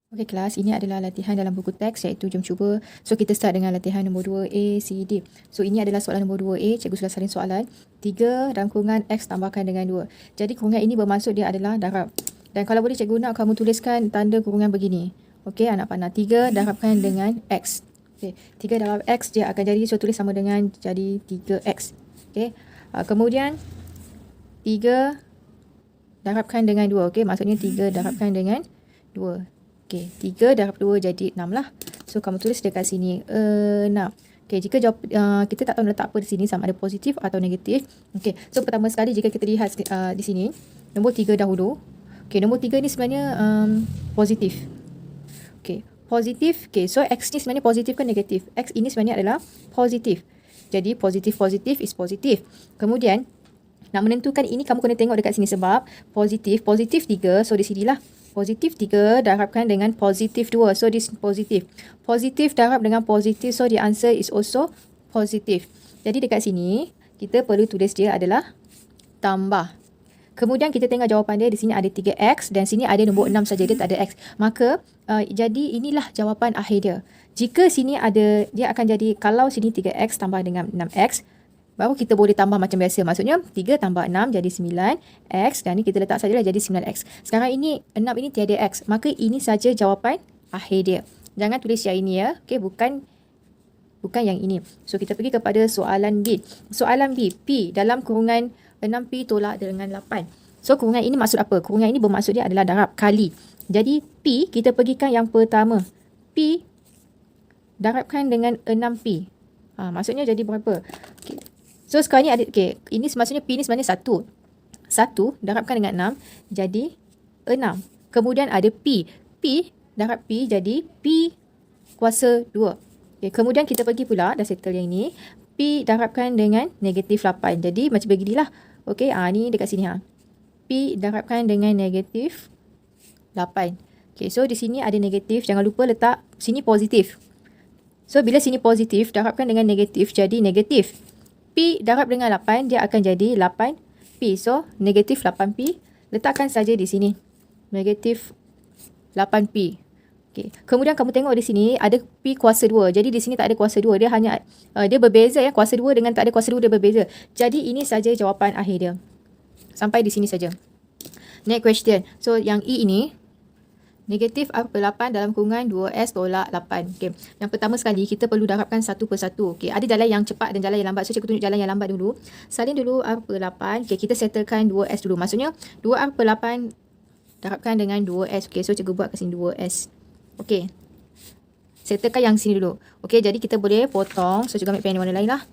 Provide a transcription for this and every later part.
Okey kelas, ini adalah latihan dalam buku teks iaitu jom cuba. So kita start dengan latihan nombor 2 A, C, D. So ini adalah soalan nombor 2 A, cikgu sudah salin soalan. 3 dalam kurungan X tambahkan dengan 2. Jadi kurungan ini bermaksud dia adalah darab. Dan kalau boleh cikgu nak kamu tuliskan tanda kurungan begini. Okey anak panah, 3 darabkan dengan X. Okey, 3 darab X dia akan jadi, so tulis sama dengan jadi 3X. Okey, kemudian 3 darabkan dengan 2. Okey, maksudnya 3 darabkan dengan 2. Okey, 3 darab 2 jadi 6 lah. So, kamu tulis dekat sini 6. Okey, jika jawab, kita tak tahu letak apa di sini, sama ada positif atau negatif. Okey, so pertama sekali jika kita lihat di sini, nombor 3 dahulu. Okey, nombor 3 ni sebenarnya positif. Okey, positif. Okey, so X ni sebenarnya positif ke negatif? X ini sebenarnya adalah positif. Jadi, positif is positif. Kemudian, nak menentukan ini kamu kena tengok dekat sini sebab positif 3, so di sinilah. Positif 3 darabkan dengan positif 2. So, this positif. Positif darab dengan positif. So, the answer is also positif. Jadi, dekat sini, kita perlu tulis dia adalah tambah. Kemudian, kita tengok jawapan dia. Di sini ada 3X dan sini ada nombor 6 saja. Dia tak ada X. Maka, jadi inilah jawapan akhir dia. Jika sini ada, dia akan jadi, kalau sini 3X tambah dengan 6X, baru kita boleh tambah macam biasa. Maksudnya 3 tambah 6 jadi 9X. Dan ni kita letak sajalah jadi 9X. Sekarang ini 6 ini tiada X. Maka ini saja jawapan akhir dia. Jangan tulis yang ini ya. Okey, bukan yang ini. So kita pergi kepada soalan B. Soalan B. P dalam kurungan 6P tolak dengan 8. So kurungan ini maksud apa? Kurungan ini bermaksud dia adalah darab kali. Jadi P kita pergikan yang pertama. P darabkan dengan 6P. Maksudnya jadi berapa? Okay. So sekarang ni ada, okay, ini maksudnya P ni sebenarnya 1. 1 darabkan dengan 6 jadi 6. Kemudian ada P. P darab P jadi P kuasa 2. Okay, kemudian kita pergi pula, dah settle yang ni. P darabkan dengan negatif 8. Jadi macam beginilah. Okay, ni dekat sini. P darabkan dengan negatif 8. Okay, so di sini ada negatif. Jangan lupa letak sini positif. So bila sini positif, darabkan dengan negatif jadi negatif. P darab dengan 8, dia akan jadi 8P. So, negatif 8P. Letakkan saja di sini. Negatif 8P. Okay. Kemudian kamu tengok di sini, ada P kuasa 2. Jadi, di sini tak ada kuasa 2. Dia hanya, dia berbeza ya. Kuasa 2 dengan tak ada kuasa 2, dia berbeza. Jadi, ini saja jawapan akhir dia. Sampai di sini saja. Next question. So, yang E ini, negatif R/8 dalam kurungan 2S tolak 8. Okay. Yang pertama sekali, kita perlu darabkan satu persatu. Okay. Ada jalan yang cepat dan jalan yang lambat. So, cikgu tunjuk jalan yang lambat dulu. Salin dulu R/8. Okay. Kita settlekan 2S dulu. Maksudnya, 2R/8 darabkan dengan 2S. Okay. So, cikgu buat ke sini 2S. Okay. Settlekan yang sini dulu. Okay. Jadi, kita boleh potong. So, cikgu ambil pen warna lain lah.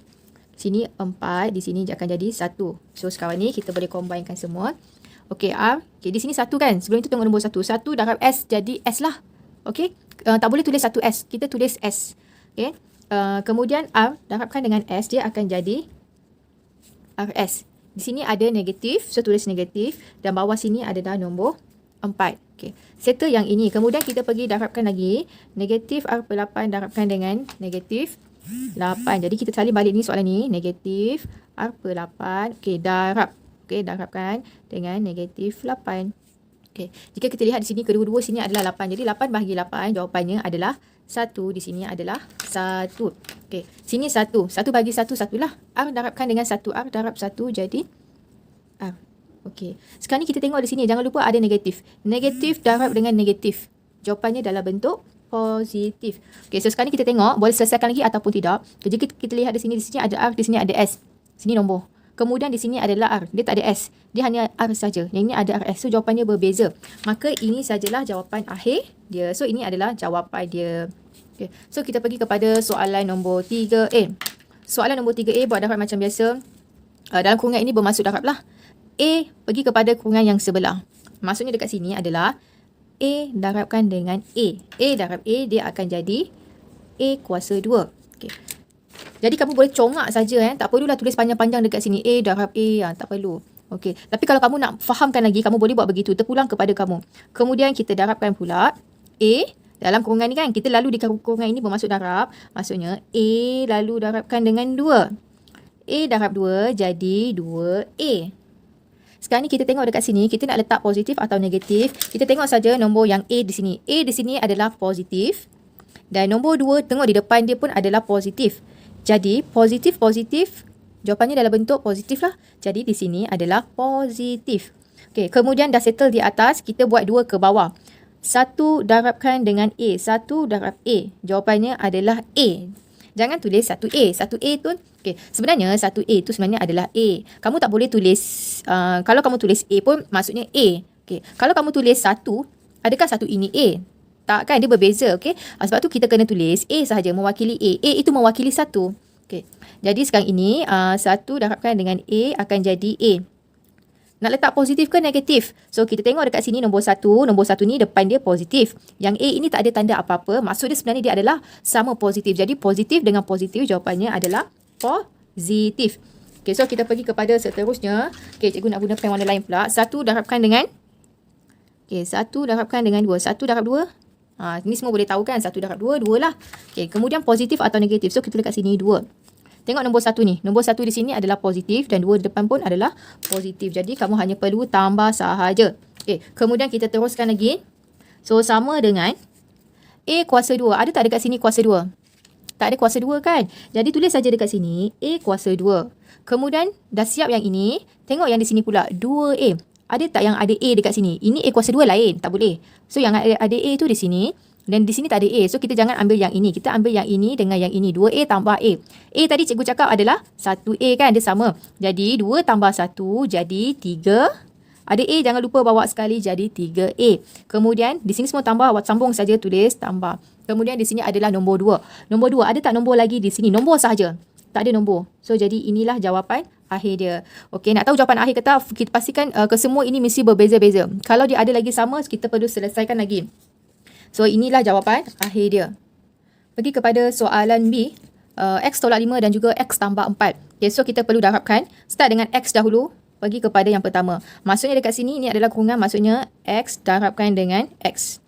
Sini 4. Di sini akan jadi 1. So, sekarang ni kita boleh combinekan semua. Okey, R. Okey, di sini 1 kan? Sebelum itu tengok nombor 1. 1 darab S jadi S lah. Okey. Tak boleh tulis 1S. Kita tulis S. Okey. Kemudian R darabkan dengan S, dia akan jadi RS. Di sini ada negatif. So, tulis negatif. Dan bawah sini ada dah nombor 4. Okey. Settle yang ini. Kemudian kita pergi darabkan lagi. Negatif R/8 darabkan dengan negatif 8. Jadi, kita salin balik ni soalan ni. Negatif R/8. Okey, darab. Okey, darabkan dengan negatif 8. Okey, jika kita lihat di sini, kedua-dua sini adalah 8. Jadi, 8 bahagi 8, jawapannya adalah 1. Di sini adalah 1. Okey, sini 1. 1 bagi 1, 1 lah. R darabkan dengan 1. R darab 1 jadi R. Okey, sekarang ni kita tengok di sini. Jangan lupa ada negatif. Negatif darab dengan negatif. Jawapannya dalam bentuk positif. Okey, so sekarang ni kita tengok boleh selesaikan lagi ataupun tidak. Jika kita lihat di sini ada R, di sini ada S. Sini nombor. Kemudian di sini adalah R. Dia tak ada S. Dia hanya R saja. Yang ini ada RS. So, jawapannya berbeza. Maka, ini sajalah jawapan akhir dia. So, ini adalah jawapan dia. Okay. So, kita pergi kepada soalan nombor 3A. Soalan nombor 3A buat darab macam biasa. Dalam kurungan ini bermaksud darab lah. A pergi kepada kurungan yang sebelah. Maksudnya dekat sini adalah A darabkan dengan A. A darab A, dia akan jadi A kuasa 2. Okay. Jadi kamu boleh congak saja, tak perlulah tulis panjang-panjang dekat sini. A darab A, tak perlu. Okey. Tapi kalau kamu nak fahamkan lagi, kamu boleh buat begitu. Terpulang kepada kamu. Kemudian kita darabkan pula A dalam kurungan ni kan. Kita lalu di kurungan ini bermaksud darab. Maksudnya A lalu darabkan dengan 2. A darab 2 jadi 2A. sekarang ni kita tengok dekat sini, kita nak letak positif atau negatif. Kita tengok saja nombor yang A di sini. A di sini adalah positif. Dan nombor 2, tengok di depan dia pun adalah positif. Jadi, positif, jawapannya dalam bentuk positif lah. Jadi, di sini adalah positif. Okey, kemudian dah settle di atas, kita buat 2 ke bawah. 1 darabkan dengan A. 1 darab A. Jawapannya adalah A. Jangan tulis 1A. 1A tu, okay, sebenarnya 1A tu sebenarnya adalah A. Kamu tak boleh tulis, kalau kamu tulis A pun maksudnya A. Okay. Kalau kamu tulis 1, adakah 1 ini A? Tak kan, dia berbeza. Okay. Sebab tu kita kena tulis A sahaja mewakili A. A itu mewakili 1. Okay. Jadi sekarang ini, 1 darabkan dengan A akan jadi A. Nak letak positif ke negatif? So, kita tengok dekat sini nombor 1. Nombor 1 ni depan dia positif. Yang A ini tak ada tanda apa-apa. Maksud dia sebenarnya dia adalah sama positif. Jadi, positif dengan positif jawapannya adalah positif. Okay, so kita pergi kepada seterusnya. Okay, cikgu nak guna pen warna lain pula. 1 darabkan dengan... Okay, 1 darabkan dengan 2. 1 darab 2. Ini semua boleh tahu kan? 1 darab 2, 2 lah. Okay, kemudian positif atau negatif. So, kita tulis kat sini 2. Tengok nombor 1 ni. Nombor 1 di sini adalah positif dan 2 di depan pun adalah positif. Jadi, kamu hanya perlu tambah sahaja. Okay. Kemudian, kita teruskan lagi. So, sama dengan A kuasa 2. Ada tak dekat sini kuasa 2? Tak ada kuasa 2 kan? Jadi, tulis saja dekat sini A kuasa 2. Kemudian, dah siap yang ini. Tengok yang di sini pula. 2A. Ada tak yang ada A dekat sini? Ini A kuasa 2 lain. Tak boleh. So, yang ada A tu di sini. Dan di sini tak ada A. So, kita jangan ambil yang ini. Kita ambil yang ini dengan yang ini. 2A tambah A. A tadi cikgu cakap adalah 1A kan? Dia sama. Jadi, 2 tambah 1 jadi 3. Ada A, jangan lupa bawa sekali jadi 3A. Kemudian, di sini semua tambah. Awak sambung saja tulis tambah. Kemudian, di sini adalah nombor 2. Nombor 2, ada tak nombor lagi di sini? Nombor sahaja. Tak ada nombor. So, jadi inilah jawapan akhir dia. Okey, nak tahu jawapan akhir ke tak? Kita pastikan kesemua ini mesti berbeza-beza. Kalau dia ada lagi sama, kita perlu selesaikan lagi. So, inilah jawapan akhir dia. Pergi kepada soalan B. X tolak 5 dan juga X tambah 4. Okay, so, kita perlu darabkan. Start dengan X dahulu. Pergi kepada yang pertama. Maksudnya dekat sini, ini adalah kurungan. Maksudnya, X darabkan dengan X.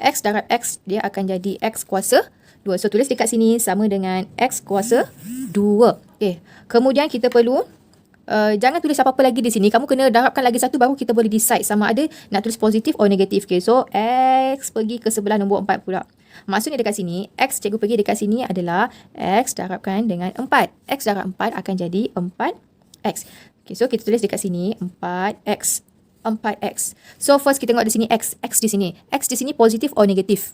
X darab X, dia akan jadi X kuasa 2. So, tulis dekat sini sama dengan X kuasa 2. Okay. Kemudian, kita perlu jangan tulis apa-apa lagi di sini. Kamu kena darabkan lagi satu baru kita boleh decide sama ada nak tulis positif atau negatif. Okay, so X pergi ke sebelah nombor 4 pula. Maksudnya dekat sini, X cikgu pergi dekat sini adalah X darabkan dengan 4. X darab 4 akan jadi 4X. Okay, so kita tulis dekat sini 4X. 4X. So first kita tengok di sini X. X di sini. X di sini positif atau negatif?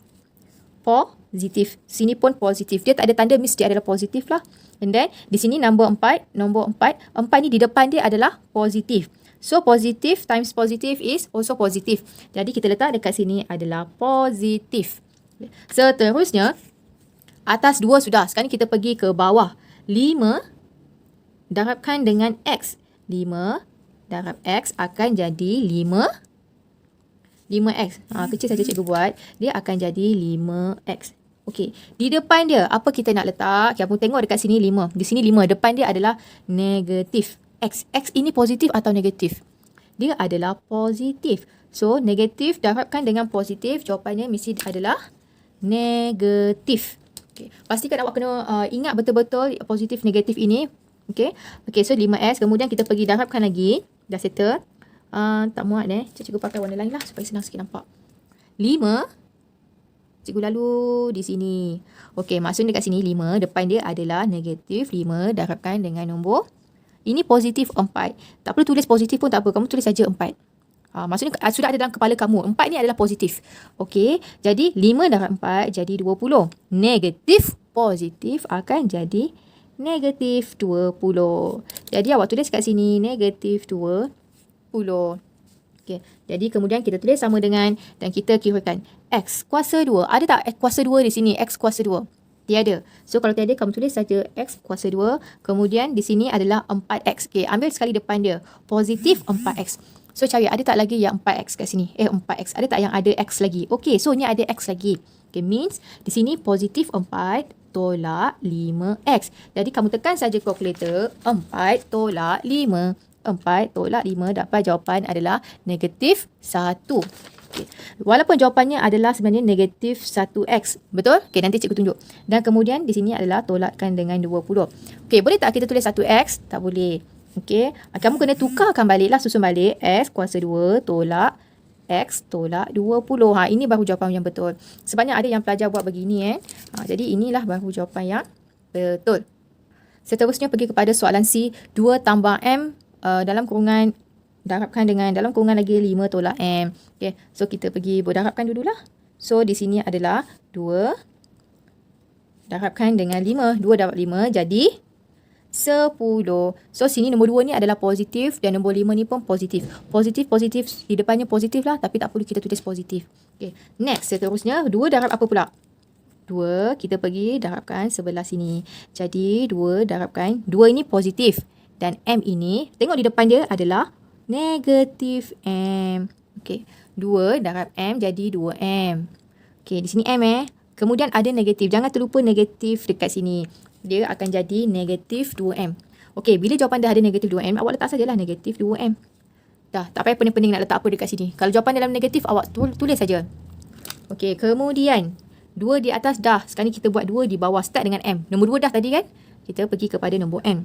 Positif. Sini pun positif. Dia tak ada tanda mesti adalah positif lah. And then, di sini nombor 4. Nombor 4. 4 ni di depan dia adalah positif. So, positif times positif is also positif. Jadi, kita letak dekat sini adalah positif. Seterusnya, atas 2 sudah. Sekarang kita pergi ke bawah. 5 darabkan dengan X. 5 darab X akan jadi 5X. Kecil saja cikgu buat. Dia akan jadi 5X. Okey. Di depan dia, apa kita nak letak? Kamu tengok dekat sini 5. Di sini 5. Depan dia adalah negatif X. X ini positif atau negatif? Dia adalah positif. So, negatif darabkan dengan positif. Jawapannya mesti adalah negatif. Okay. Pastikan awak kena ingat betul-betul positif negatif ini. Okey. Okey, so 5S. Kemudian kita pergi darabkan lagi. Dah settle. Tak muat cikgu pakai warna lain lah supaya senang sikit nampak. 5. Cikgu lalu di sini. Okey, maksudnya dekat sini 5. Depan dia adalah negatif 5 darabkan dengan nombor. Ini positif 4. Tak perlu tulis positif pun tak apa. Kamu tulis saja 4. Maksudnya sudah ada dalam kepala kamu. 4 ni adalah positif. Okey, jadi 5 darab 4 jadi 20. Negatif positif akan jadi negatif 20. Jadi awak tulis kat sini negatif 20. Okay. Jadi kemudian kita tulis sama dengan dan kita kirakan X kuasa 2. Ada tak X kuasa 2 di sini? X kuasa 2. Tiada. So kalau tiada kamu tulis saja X kuasa 2. Kemudian di sini adalah 4X. Okay. Ambil sekali depan dia. Positif 4X. So cari ada tak lagi yang 4X kat sini? 4X. Ada tak yang ada X lagi? Okay. So ni ada X lagi. Okay. Means di sini positif 4 tolak 5X. Jadi kamu tekan saja kalkulator. 4 tolak 5. 4 tolak 5 dapat jawapan adalah negatif 1. Okay. Walaupun jawapannya adalah sebenarnya negatif 1X. Betul? Okay, nanti cikgu tunjuk. Dan kemudian di sini adalah tolakkan dengan 20. Okay, boleh tak kita tulis 1X? Tak boleh. Okey, kamu kena tukarkan baliklah, susun balik X kuasa 2 tolak X tolak 20. Ini baru jawapan yang betul. Sebabnya ada yang pelajar buat begini jadi inilah baru jawapan yang betul. Seterusnya pergi kepada soalan C. 2 tambah M dalam kurungan darabkan dengan dalam kurungan lagi 5 tolak M. Okey, so kita pergi berdarabkan dululah. So di sini adalah 2 darabkan dengan 5. 2 darab 5 jadi 10. So sini nombor 2 ni adalah positif dan nombor 5 ni pun positif. Positif, di depannya positif lah, tapi tak perlu kita tulis positif. Okay. Next, seterusnya 2 darab apa pula? 2, kita pergi darabkan sebelah sini. Jadi 2 darabkan, 2 ini positif dan M ini, tengok di depan dia adalah negatif M. Okay. 2 darab M jadi 2M. Okay, di sini M kemudian ada negatif. Jangan terlupa negatif dekat sini. Dia akan jadi negatif 2M. Okey, bila jawapan dia ada negatif 2M, awak letak sajalah negatif 2M. Dah, tak payah pening-pening nak letak apa dekat sini. Kalau jawapan dalam negatif, awak tulis saja. Okey, kemudian 2 di atas dah. Sekarang ni kita buat 2 di bawah. Start dengan M. Nombor 2 dah tadi kan? Kita pergi kepada nombor M.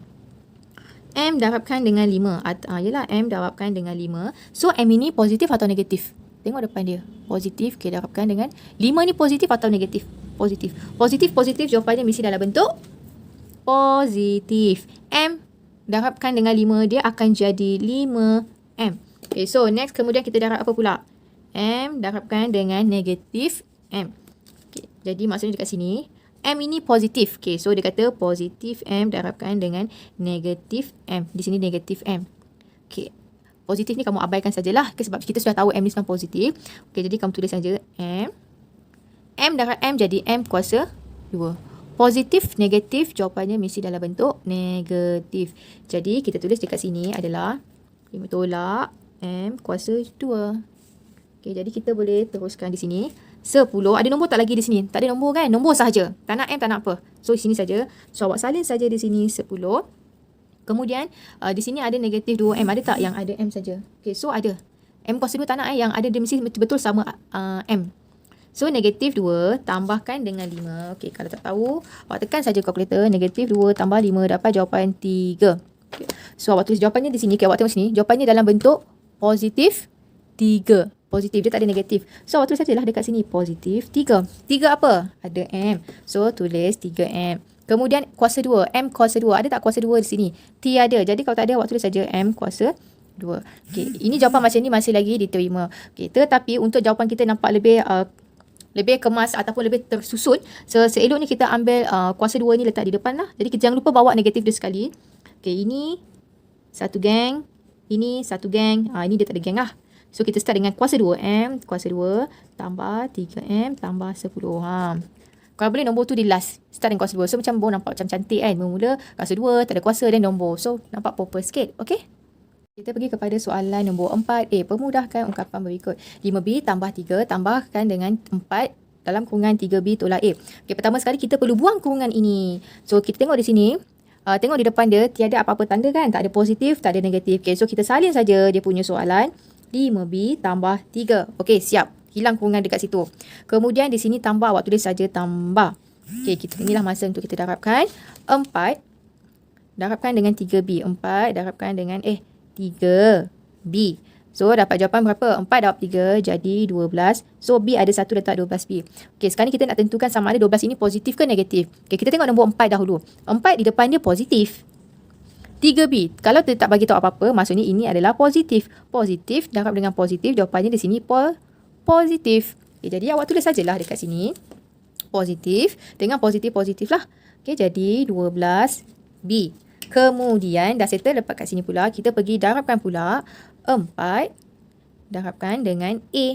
M darabkan dengan 5. Yelah, M darabkan dengan 5. So, M ini positif atau negatif? Tengok depan dia. Positif, kita darabkan dengan 5 ni positif atau negatif? Positif. Positif, jawapannya mesti dalam bentuk positif. M darabkan dengan 5, dia akan jadi 5M. Okay, so next kemudian kita darab apa pula? M darabkan dengan negatif M. Okay, jadi maksudnya dekat sini, M ini positif. Okay, so dia kata positif M darabkan dengan negatif M. Di sini negatif M. Okay, positif ni kamu abaikan sajalah. Okay, sebab kita sudah tahu M ni sekarang positif. Okay, jadi kamu tulis saja M. M darab M jadi M kuasa 2. Positif, negatif, jawapannya mesti dalam bentuk negatif. Jadi, kita tulis dekat sini adalah 5 tolak M kuasa 2. Okay, jadi kita boleh teruskan di sini. 10. Ada nombor tak lagi di sini? Tak ada nombor kan? Nombor sahaja. Tak nak M, tak nak apa. So, di sini saja. So, awak salin saja di sini 10. Kemudian, di sini ada negatif 2M. Ada tak yang ada M saja? Okay, so ada. M kuasa 2 tak nak yang ada dia mesti betul-betul sama M. So, negatif 2 tambahkan dengan 5. Okey, kalau tak tahu, awak tekan saja kalkulator. Negatif 2 tambah 5 dapat jawapan 3. Okay. So, awak tulis jawapannya di sini. Okay, awak tengok sini. Jawapannya dalam bentuk positif 3. Positif, dia tak ada negatif. So, awak tulis sajalah dekat sini. Positif 3. 3 apa? Ada M. So, tulis 3M. Kemudian, kuasa 2. M kuasa 2. Ada tak kuasa 2 di sini? Tiada. Jadi, kalau tak ada, awak tulis saja M kuasa 2. Okay, ini jawapan macam ni masih lagi diterima. Okay, tetapi untuk jawapan kita nampak lebih kemas ataupun lebih tersusun. So, seeloknya kita ambil kuasa 2 ni letak di depan lah. Jadi, kita jangan lupa bawa negatif dia sekali. Okay, ini satu geng. Ini satu geng. Ini dia tak ada geng lah. So, kita start dengan kuasa 2M. Kuasa 2 tambah 3M tambah 10. Kalau boleh nombor tu di last. Start dengan kuasa 2. So, macam nampak macam cantik kan. Bermula kuasa 2, tak ada kuasa dan nombor. So, nampak proper sikit. Okay. Kita pergi kepada soalan nombor 4. Permudahkan ungkapan berikut. 5B tambah 3 tambahkan dengan 4 dalam kurungan 3B tolak A. Okay, pertama sekali kita perlu buang kurungan ini. So, kita tengok di sini. Tengok di depan dia, tiada apa-apa tanda kan? Tak ada positif, tak ada negatif. Okay, so kita salin saja dia punya soalan. 5B tambah 3. Okay, siap. Hilang kurungan dekat situ. Kemudian di sini tambah, awak tulis saja tambah. Okay, inilah masa untuk kita darabkan. 4 darabkan dengan 3B. 4 darabkan dengan 3B. So, dapat jawapan berapa? 4 darab 3 jadi 12. So, B ada 1 letak 12B. Okey, sekarang ni kita nak tentukan sama ada 12 ini positif ke negatif. Okey, kita tengok nombor 4 dahulu. 4 di depan dia positif. 3B. Kalau dia tak bagi tahu apa-apa, maksudnya ini adalah positif. Positif darab dengan positif, jawapannya di sini positif. Okey, jadi awak tulis sajalah dekat sini. Positif dengan positif-positif lah. Okey, jadi 12B. Kemudian dah settle, lepas kat sini pula kita pergi darabkan pula 4 darabkan dengan A.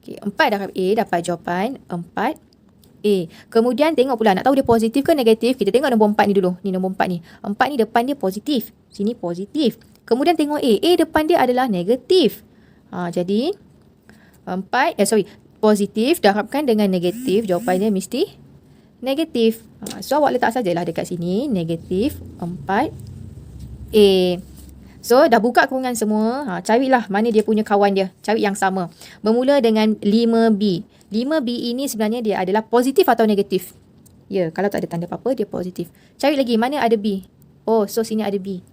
Okey, 4 darab A dapat jawapan 4A. Kemudian tengok pula nak tahu dia positif ke negatif. Kita tengok nombor 4 ni dulu. Ni nombor 4 ni. 4 ni depan dia positif. Sini positif. Kemudian tengok A. A depan dia adalah negatif. Jadi positif darabkan dengan negatif, jawapannya mesti negatif. So, awak letak sajalah dekat sini. Negatif 4A. So, dah buka kurungan semua. Carilah mana dia punya kawan dia. Cari yang sama. Bermula dengan 5B. 5B ini sebenarnya dia adalah positif atau negatif? Ya, kalau tak ada tanda apa-apa, dia positif. Cari lagi, mana ada B? Oh, so sini ada B.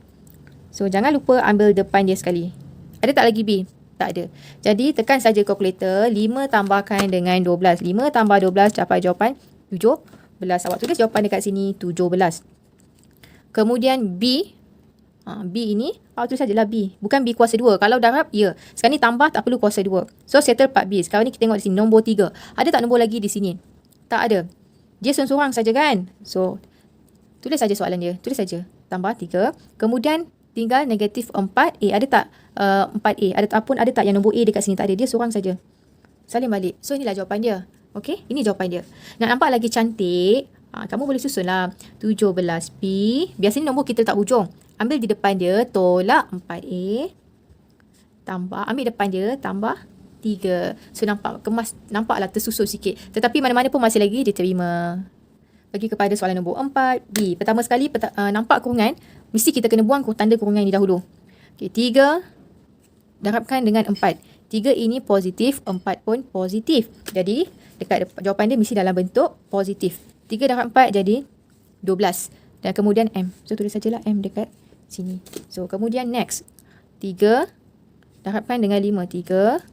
So, jangan lupa ambil depan dia sekali. Ada tak lagi B? Tak ada. Jadi, tekan saja kalkulator. 5 tambahkan dengan 12. 5 tambah 12 dapat jawapan 17. Awak tulis jawapan dekat sini 17. Kemudian B. B ini, awak tulis sajalah B. Bukan B kuasa 2. Kalau darab, ya. Sekarang ni tambah, tak perlu kuasa 2. So, settle part B. Sekarang ni kita tengok di sini. Nombor 3. Ada tak nombor lagi di sini? Tak ada. Dia seorang saja kan? So, tulis saja soalan dia. Tulis saja. Tambah 3. Kemudian, tinggal negatif 4A. Ada tak 4A? Ataupun ada tak yang nombor A dekat sini? Tak ada. Dia seorang saja. Salin balik. So, inilah jawapan dia. Okey? Ini jawapan dia. Nak nampak lagi cantik, kamu boleh susunlah 17B. Biasanya nombor kita letak hujung. Ambil di depan dia, tolak 4A. Tambah, ambil depan dia, tambah 3. So, nampaklah tersusun sikit. Tetapi mana-mana pun masih lagi diterima. Pergi kepada soalan nombor 4B. Pertama sekali, nampak kurungan. Mesti kita kena buang tanda kurungan ini dahulu. Okey, 3 darabkan dengan 4. 3 ini positif, 4 pun positif. Jadi, dekat jawapan dia mesti dalam bentuk positif. 3 darab 4 jadi 12. Dan kemudian M. So, tulis sajalah M dekat sini. So, kemudian next. 3 darabkan dengan 5. 3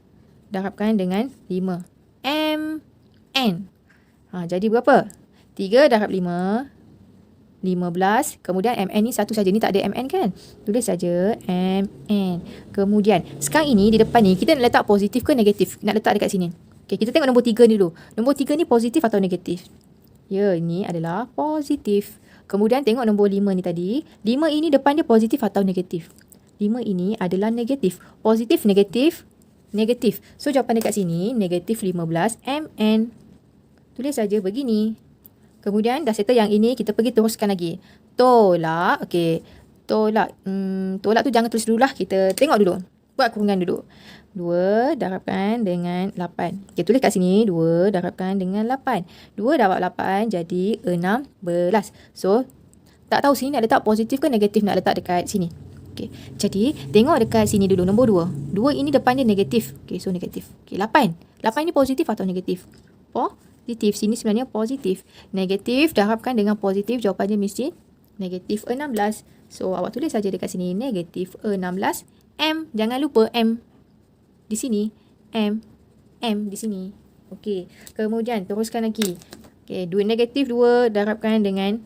darabkan dengan 5. M, N. Jadi berapa? 3 darab 5, 15. Kemudian MN ni satu saja. Ni tak ada MN kan? Tulis saja MN. Kemudian, sekarang ini di depan ni, kita nak letak positif ke negatif? Nak letak dekat sini. Okay, kita tengok nombor 3 ni dulu. Nombor 3 ni positif atau negatif? Ya, ini adalah positif. Kemudian tengok nombor 5 ni tadi. 5 ini depan dia positif atau negatif? 5 ini adalah negatif. Positif, negatif, negatif. So, jawapan dekat sini, negatif 15 MN. Tulis saja begini. Kemudian dah settle yang ini, kita pergi teruskan lagi. Tolak, okey. Tolak tu jangan tulis dulu lah. Kita tengok dulu. Buat kurungan dulu. 2 darabkan dengan 8. Okey, tulis kat sini 2 darabkan dengan 8. 2 darab 8 jadi 16. So, tak tahu sini nak letak positif ke negatif nak letak dekat sini. Okey, jadi tengok dekat sini dulu nombor 2. 2 ini depan dia negatif. Okey, so negatif. Okey, 8. 8 ni positif atau negatif? Positif. Sini sebenarnya positif. Negatif darabkan dengan positif, jawapannya mesti negatif 16. So, awak tulis saja dekat sini negatif 16. M, jangan lupa M. Di sini. M. M di sini. Okey. Kemudian, teruskan lagi. Okey, negatif 2 darabkan dengan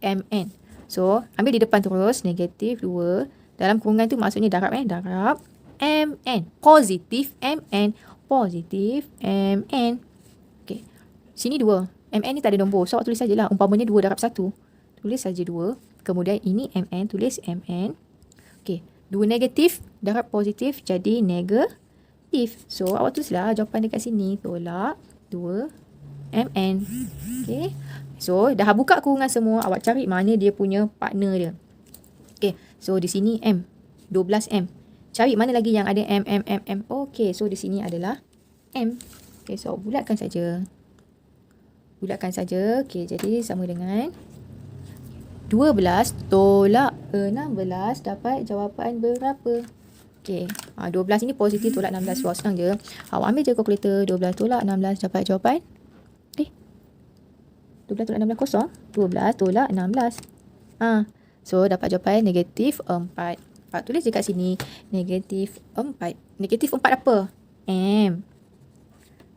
MN. So, ambil di depan terus. Negatif 2. Dalam kurungan tu maksudnya darab. Darab MN. Positif MN. Positif MN. Okey. Sini 2. MN ni tak ada nombor. So, awak tulis sajalah. Umpamanya 2 darab 1. Tulis saja 2. Kemudian, ini MN. Tulis MN. Okey. 2 negatif darab positif jadi negatif. So, awak tulislah jawapan dekat sini. Tolak 2 MN. Okay. So, dah buka kurungan semua. Awak cari mana dia punya partner dia. Okay. So, di sini M. 12M. Cari mana lagi yang ada M. Okay. So, di sini adalah M. Okay. So, bulatkan saja. Bulatkan saja. Okay. Jadi, sama dengan 12 tolak 16 dapat jawapan berapa? Okey, 12 ini positif tolak 16. Wah, senang je. Awak ambil je kalkulator. 12 tolak 16 dapat jawapan. 12 tolak 16 kosong. 12 tolak 16. So, dapat jawapan negatif 4. Tulis je kat sini. Negatif 4. Negatif 4 apa? M.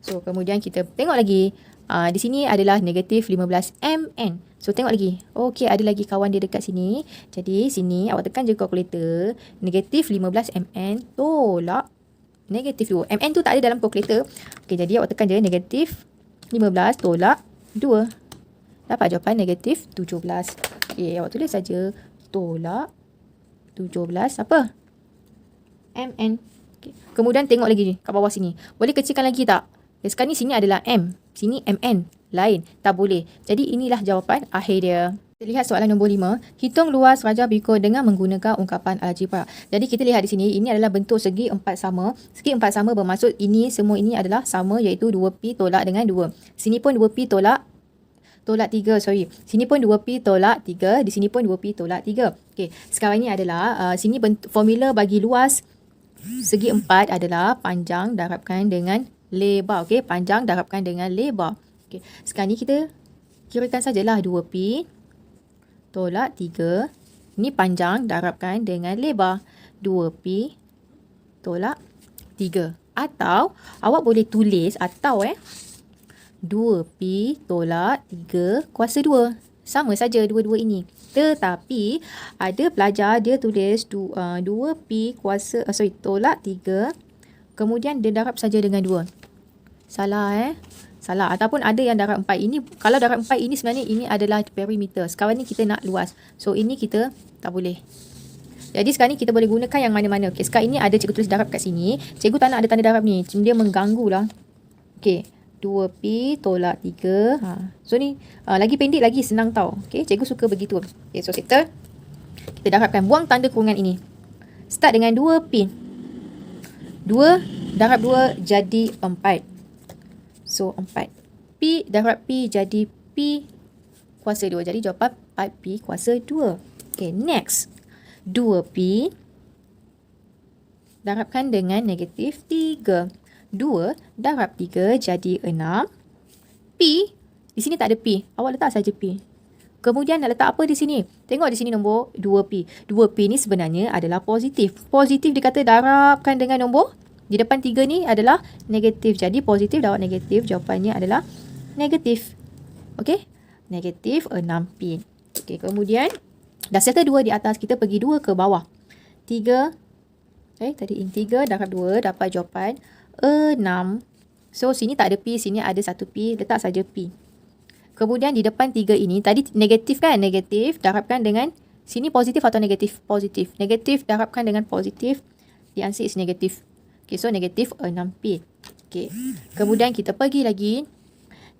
So, kemudian kita tengok lagi. Di sini adalah negatif 15 MN. So, tengok lagi. Okey, ada lagi kawan dia dekat sini. Jadi, sini awak tekan je kalkulator. Negatif 15 MN tolak negatif 2. MN tu tak ada dalam kalkulator. Okey, jadi awak tekan je negatif 15 tolak 2. Dapat jawapan negatif 17. Okey, awak tulis saja tolak 17 apa? MN. Okay. Kemudian tengok lagi kat bawah sini. Boleh kecilkan lagi tak? Okay, sekarang ni sini adalah M. Sini MN. Lain. Tak boleh. Jadi inilah jawapan akhir dia. Kita lihat soalan nombor 5. Hitung luas rajah bikul dengan menggunakan ungkapan algebra. Jadi kita lihat di sini. Ini adalah bentuk segi 4 sama. Segi 4 sama bermaksud ini semua ini adalah sama iaitu 2pi tolak dengan 2. Sini pun 2pi tolak 3. Sorry. Sini pun 2pi tolak 3. Di sini pun 2pi tolak 3. Okey. Sekarang ini adalah sini formula bagi luas segi 4 adalah panjang darabkan dengan lebar. Okey. Panjang darabkan dengan lebar. Okey. Sekarang ni kita kirakan sajalah 2pi tolak 3 Ini panjang darabkan dengan lebar. 2Pi tolak 3. Atau awak boleh tulis 2Pi tolak 3 kuasa 2. Sama saja dua-dua ini. Tetapi ada pelajar dia tulis 2Pi tolak 3. Kemudian dia darab saja dengan 2. Salah Salah. Ataupun ada yang darab 4. Ini, kalau darab 4 ini sebenarnya ini adalah perimeter. Sekarang ni kita nak luas. So ini kita tak boleh. Jadi sekarang ni kita boleh gunakan yang mana-mana. Okey, sekarang ini ada cikgu tulis darab kat sini. Cikgu tak nak ada tanda darab ni. Dia mengganggu lah. Okey, 2Pi tolak 3. So ni lagi pendek lagi senang tau. Okey, cikgu suka begitu. Okey, so kita darabkan. Buang tanda kurungan ini. Start dengan 2Pi. 2 darab 2 jadi 4. So 4. Pi darab Pi jadi Pi kuasa 2. Jadi jawapan 4Pi kuasa 2. Okay, next. 2Pi darabkan dengan negatif 3. 2 darab 3 jadi 6. Pi, di sini tak ada Pi. Awak letak saja Pi. Kemudian nak letak apa di sini? Tengok di sini nombor 2Pi. 2Pi ni sebenarnya adalah positif. Positif dikata darabkan dengan nombor. Di depan 3 ni adalah negatif. Jadi positif darab negatif. Jawapannya adalah negatif. Okey? Negatif 6Pi. Okey, kemudian dah settle 2 di atas. Kita pergi 2 ke bawah. 3. Tadi 3 darab 2 dapat jawapan 6. So sini tak ada Pi. Sini ada 1 Pi. Letak saja Pi. Kemudian di depan 3 ini. Tadi negatif kan? Negatif darabkan dengan. Sini positif atau negatif? Positif. Negatif darabkan dengan positif. The answer is negatif. Okay, so negatif 6Pi. Okay. Kemudian kita pergi lagi.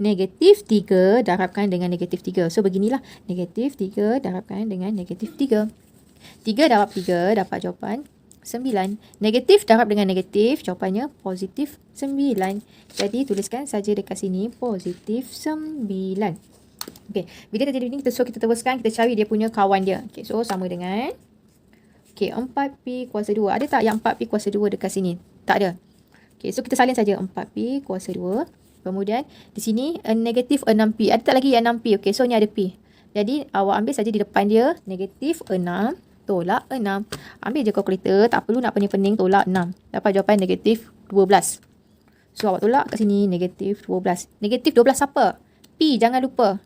Negatif 3 darabkan dengan negatif 3. So beginilah. Negatif 3 darabkan dengan negatif 3. 3 darab 3 dapat jawapan 9. Negatif darab dengan negatif. Jawapannya positif 9. Jadi tuliskan saja dekat sini. Positif 9. Okay. Bila dah jadi begini, kita teruskan. Kita cari dia punya kawan dia. Okay, so sama dengan. Okay, 4Pi kuasa 2. Ada tak yang 4Pi kuasa 2 dekat sini? Tak ada. Okay, so kita salin saja 4Pi kuasa 2. Kemudian di sini negatif 6Pi. Ada tak lagi yang 6Pi? Okay, so ni ada Pi. Jadi awak ambil saja di depan dia negatif 6 tolak 6. Ambil je kalkulator. Tak perlu nak pening-pening tolak 6. Dapat jawapan negatif 12. So awak tolak kat sini negatif 12. Negatif 12 apa? Pi, jangan lupa.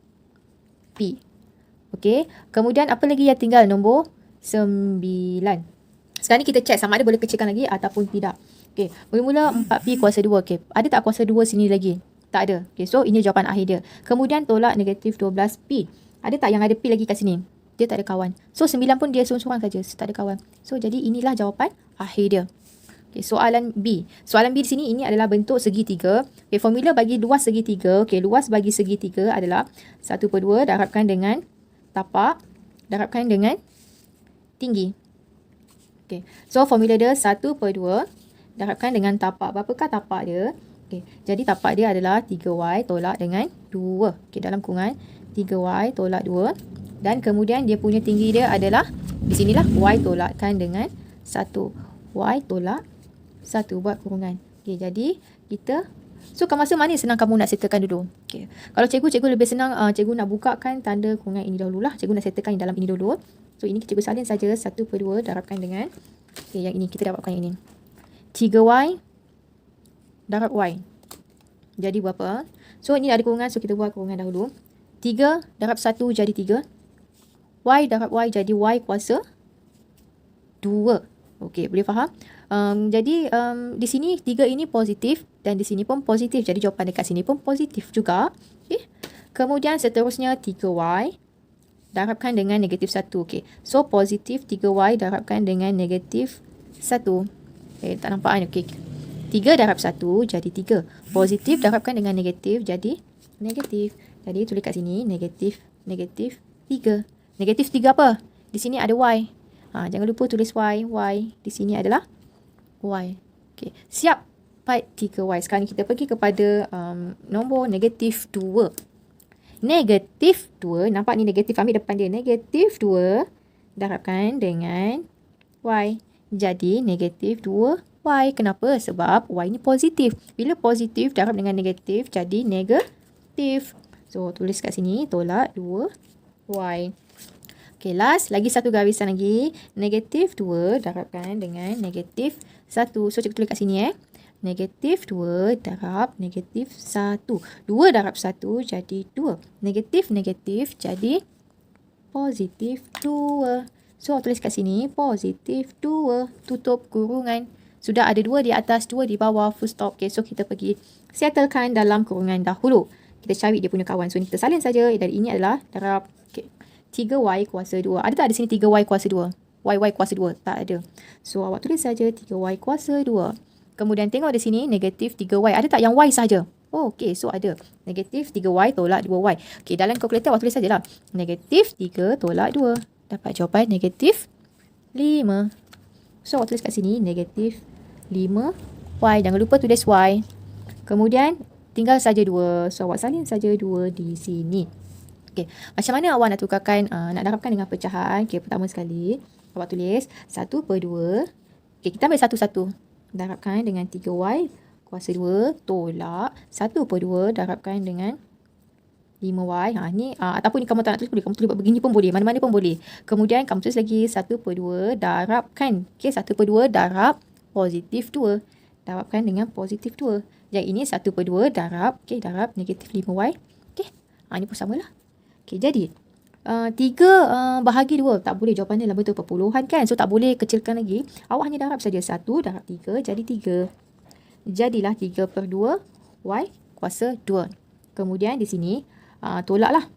Pi. Okay. Kemudian apa lagi yang tinggal? Nombor 9. Sekarang ni kita check sama ada boleh kecilkan lagi ataupun tidak. Okay, mula-mula 4Pi kuasa 2. Okay, ada tak kuasa 2 sini lagi? Tak ada. Okay, so ini jawapan akhir dia. Kemudian tolak negatif 12Pi. Ada tak yang ada Pi lagi kat sini? Dia tak ada kawan. So 9 pun dia seorang-seorang saja. Tak ada kawan. So jadi inilah jawapan akhir dia. Okay, soalan B. Soalan B di sini ini adalah bentuk segitiga. Okay, formula bagi luas segitiga. Okay, luas bagi segitiga adalah 1/2 darabkan dengan tapak. Darabkan dengan tinggi. Okay, so formula dia 1/2 darabkan dengan tapak. Berapakah tapak dia? Okay, jadi tapak dia adalah 3Y tolak dengan 2. Okay, dalam kurungan 3Y tolak 2. Dan kemudian dia punya tinggi dia adalah, di sinilah Y tolakkan dengan 1. Y tolak 1 buat kurungan. Okay, jadi kita, so masa mana senang kamu nak settlekan dulu? Okay. Kalau cikgu lebih senang, cikgu nak bukakan tanda kurungan ini dahululah. Cikgu nak settlekan dalam ini dulu. So ini cikgu salin saja 1/2 darabkan dengan, okay, yang ini, kita dapatkan yang ini. 3Y darab Y. Jadi berapa? So ini ada kurungan, so kita buat kurungan dahulu. 3 darab 1 jadi 3. Y darab Y jadi Y kuasa 2. Okey, boleh faham? Jadi di sini 3 ini positif dan di sini pun positif. Jadi jawapan dekat sini pun positif juga. Okay. Kemudian seterusnya 3Y darabkan dengan negatif 1. Okey. So positif 3Y darabkan dengan negatif 1. Tak nampak kan? Okey. 3 darab 1 jadi 3. Positif darabkan dengan negatif jadi negatif. Jadi tulis kat sini negatif 3. Negatif 3 apa? Di sini ada Y. Jangan lupa tulis Y. Y di sini adalah Y. Okey. Siap part 3Y. Sekarang kita pergi kepada nombor negatif 2. Negatif 2. Nampak ni negatif. Ambil depan dia. Negatif 2 darabkan dengan Y. Jadi negatif 2Y. Kenapa? Sebab Y ni positif. Bila positif darab dengan negatif jadi negatif. So tulis kat sini tolak 2Y. Okay, last, lagi satu garisan lagi. Negatif 2 darabkan dengan negatif 1. So, cikgu tulis kat sini Negatif 2 darab negatif 1. 2 darab 1 jadi 2. Negatif jadi positif 2. So, tulis kat sini positif 2. Tutup kurungan. Sudah ada 2 di atas, 2 di bawah, full stop. Okay, so kita pergi settlekan dalam kurungan dahulu. Kita cari dia punya kawan. So, ni kita salin saja. Dari ini adalah darab 3y kuasa 2. Ada tak ada sini 3y kuasa 2? Y kuasa 2? Tak ada. So, awak tulis saja 3y kuasa 2. Kemudian tengok di sini negatif 3y. Ada tak yang y saja? Oh, okey. So, ada. Negatif 3y tolak 2y. Okey, dalam kalkulator awak tulis sajalah. Negatif 3 tolak 2. Dapat jawapan negatif 5. So, awak tulis kat sini negatif 5y. Jangan lupa tulis y. Kemudian, tinggal saja 2. So, awak salin saja 2 di sini. Okay. Macam mana awak nak tukarkan, nak darabkan dengan pecahan? Okay, pertama sekali, awak tulis 1/2. Okay, kita ambil satu-satu. Darabkan dengan 3y kuasa 2 tolak 1/2 darabkan dengan 5y. Ni, ataupun ni kamu tak nak tulis boleh. Kamu tulis begini pun boleh. Mana-mana pun boleh. Kemudian kamu tulis lagi 1/2 darabkan. Okay, 1/2 darab positif 2. Darabkan dengan positif 2. Yang ini 1/2 darab, okay, darab negatif 5y. Okay, ni pun samalah. Okay, jadi 3 bahagi 2. Tak boleh jawapannya dalam bentuk perpuluhan kan. So, tak boleh kecilkan lagi. Awak hanya darab saja 1 darab 3 jadi 3. Jadilah 3/2 y kuasa 2. Kemudian di sini tolaklah.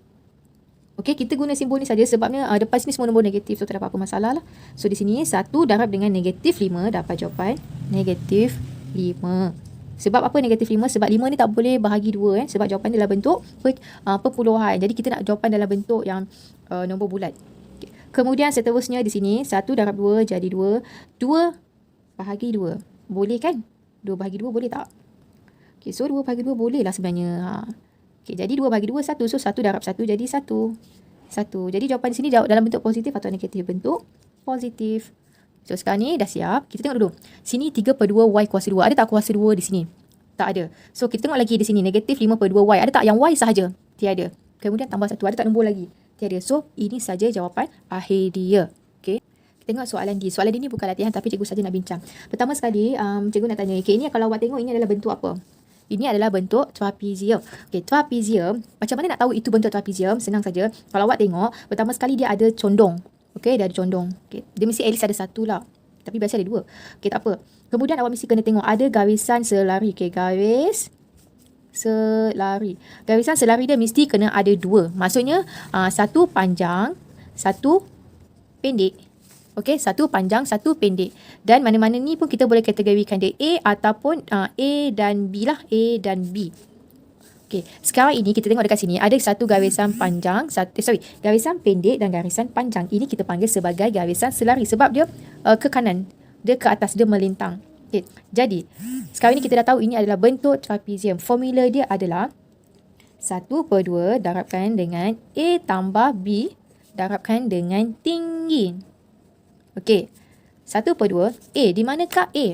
Okey, kita guna simbol ni saja sebabnya depan sini semua nombor negatif. So, tak ada apa-apa masalah lah. So, di sini 1 darab dengan negatif 5 dapat jawapan negatif 5. Sebab apa negatif 5? Sebab 5 ni tak boleh bahagi 2 sebab jawapan dalam bentuk perpuluhan. Jadi kita nak jawapan dalam bentuk yang nombor bulat. Okay. Kemudian seterusnya di sini 1 darab 2 jadi 2. 2 bahagi 2. Boleh kan? 2 bahagi 2 boleh tak? Okay, so 2 bahagi 2 boleh lah sebenarnya. Okay, jadi 2 bahagi 2 1. So 1 darab 1 jadi 1. 1. Jadi jawapan di sini dalam bentuk positif atau negatif? Bentuk positif. So, sekarang ni dah siap. Kita tengok dulu. Sini 3/2 y kuasa 2. Ada tak kuasa 2 di sini? Tak ada. So, kita tengok lagi di sini. Negatif 5/2 y. Ada tak yang y sahaja? Tiada. Kemudian tambah 1. Ada tak nombor lagi? Tiada. So, ini saja jawapan akhir dia. Okay. Kita tengok soalan D. Soalan D ni bukan latihan tapi cikgu saja nak bincang. Pertama sekali, cikgu nak tanya. Okay, ini kalau awak tengok ini adalah bentuk apa? Ini adalah bentuk trapezium. Okay, trapezium. Macam mana nak tahu itu bentuk trapezium? Senang saja. Kalau awak tengok, pertama sekali dia ada condong. Okey, dia ada condong. Okay. Dia mesti at least ada satu lah. Tapi biasa ada 2. Okey, tak apa. Kemudian awak mesti kena tengok ada garisan selari. Okey, garis selari. Garisan selari dia mesti kena ada 2. Maksudnya, satu panjang, satu pendek. Okey, satu panjang, satu pendek. Dan mana-mana ni pun kita boleh kategorikan dia A ataupun A dan B lah. A dan B. Okay, sekarang ini kita tengok dekat sini ada satu garisan panjang, garisan pendek dan garisan panjang. Ini kita panggil sebagai garisan selari sebab dia ke kanan, dia ke atas, dia melintang. Okay, jadi sekarang ini kita dah tahu ini adalah bentuk trapezium. Formula dia adalah 1/2 darabkan dengan A tambah B darabkan dengan tinggi. Okey, 1/2 A. Di manakah A?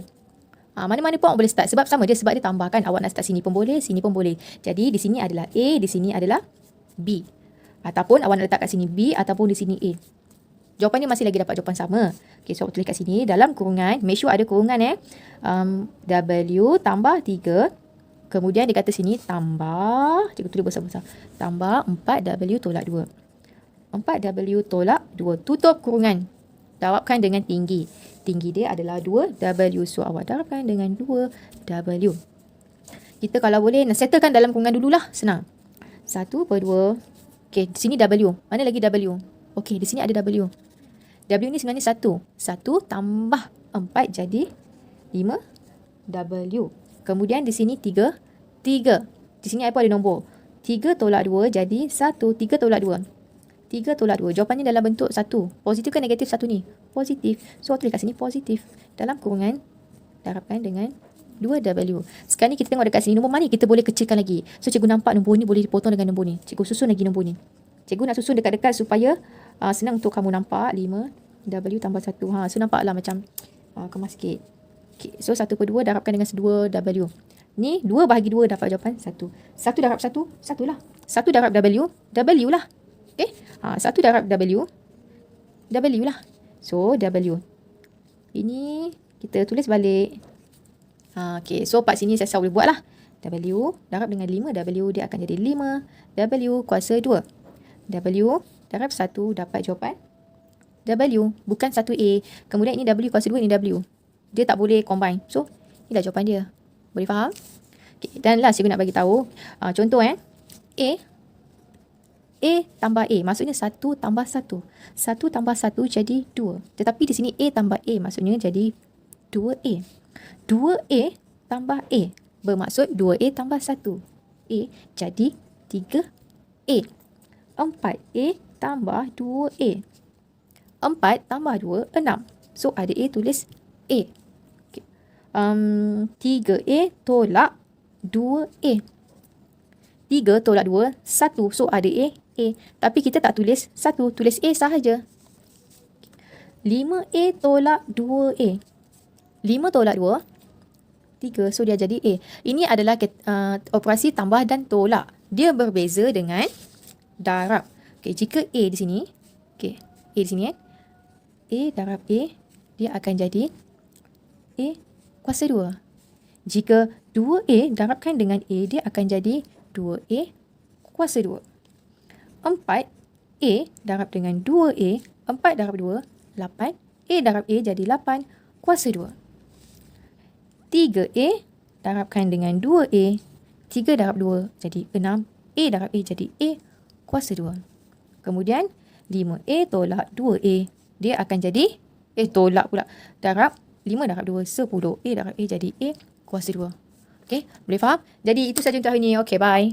Mana-mana pun awak boleh start. Sebab sama dia, sebab dia tambahkan. Awak nak start sini pun boleh, sini pun boleh. Jadi, di sini adalah A, di sini adalah B. Ataupun awak nak letak kat sini B, ataupun di sini A. Jawapannya masih lagi dapat jawapan sama. Okay, so awak tulis kat sini. Dalam kurungan, make sure ada kurungan W tambah 3. Kemudian dia kata sini tambah, cikgu tulis besar-besar. Tambah 4W tolak 2. 4W tolak 2. Tutup kurungan. Darabkan dengan tinggi. Tinggi dia adalah 2W. So, awak darabkan dengan 2W. Kita kalau boleh, nak settlekan dalam kurungan dululah. Senang. 1/2. Okey, di sini W. Mana lagi W? Okey, di sini ada W. W ni sebenarnya 1. 1 tambah 4 jadi 5W. Kemudian di sini 3. 3. Di sini apa ada nombor? 3 tolak 2 jadi 1. 3 tolak 2. 3 tolak 2. Jawapannya dalam bentuk 1. Positif ke negatif 1 ni? Positif. So, tulis kat sini positif. Dalam kurungan, darabkan dengan 2W. Sekarang ni kita tengok dekat sini. Nombor mana kita boleh kecilkan lagi? So, cikgu nampak nombor ni boleh dipotong dengan nombor ni. Cikgu susun lagi nombor ni. Cikgu nak susun dekat-dekat supaya senang untuk kamu nampak. 5W tambah 1. So, nampaklah macam kemas sikit. Okay. So, 1/2 darabkan dengan 2W. Ni 2 bahagi 2 dapat jawapan 1. 1 darab 1, 1 lah. 1 darab W, W lah. Okay. 1 darab W, W lah. So, W. Ini kita tulis balik. Okay, so part sini saya boleh buat lah. W darab dengan 5, W dia akan jadi 5. W kuasa 2. W darab 1 dapat jawapan W, bukan 1A. Kemudian ini W kuasa 2, ini W. Dia tak boleh combine. So, inilah jawapan dia. Boleh faham? Okay, dan last cikgu nak bagi tahu. Contoh A tambah A. Maksudnya 1 tambah 1. 1 tambah 1 jadi 2. Tetapi di sini A tambah A. Maksudnya jadi 2A. 2A tambah A. Bermaksud 2A tambah 1. A jadi 3A. 4A tambah 2A. 4 tambah 2, 6. So, ada A tulis A. Okay. 3A tolak 2A. 3 tolak 2, 1. So, ada A. Tapi kita tak tulis 1. Tulis A sahaja. 5A tolak 2A. 5 tolak 2, 3. So, dia jadi A. Ini adalah operasi tambah dan tolak. Dia berbeza dengan darab. Okay, jika A di sini. Okay, A di sini A darab A, dia akan jadi A kuasa 2. Jika 2A darabkan dengan A, dia akan jadi 2A kuasa 2. 4A darab dengan 2A, 4 darab 2, 8. A darab A jadi 8 kuasa 2. 3A darabkan dengan 2A, 3 darab 2 jadi 6. A darab A jadi A kuasa 2. Kemudian 5A tolak 2A, dia akan jadi tolak pula. Darab 5 darab 2, 10. A darab A jadi A kuasa 2. Okey, boleh faham? Jadi itu saja untuk hari ini. Okey, bye.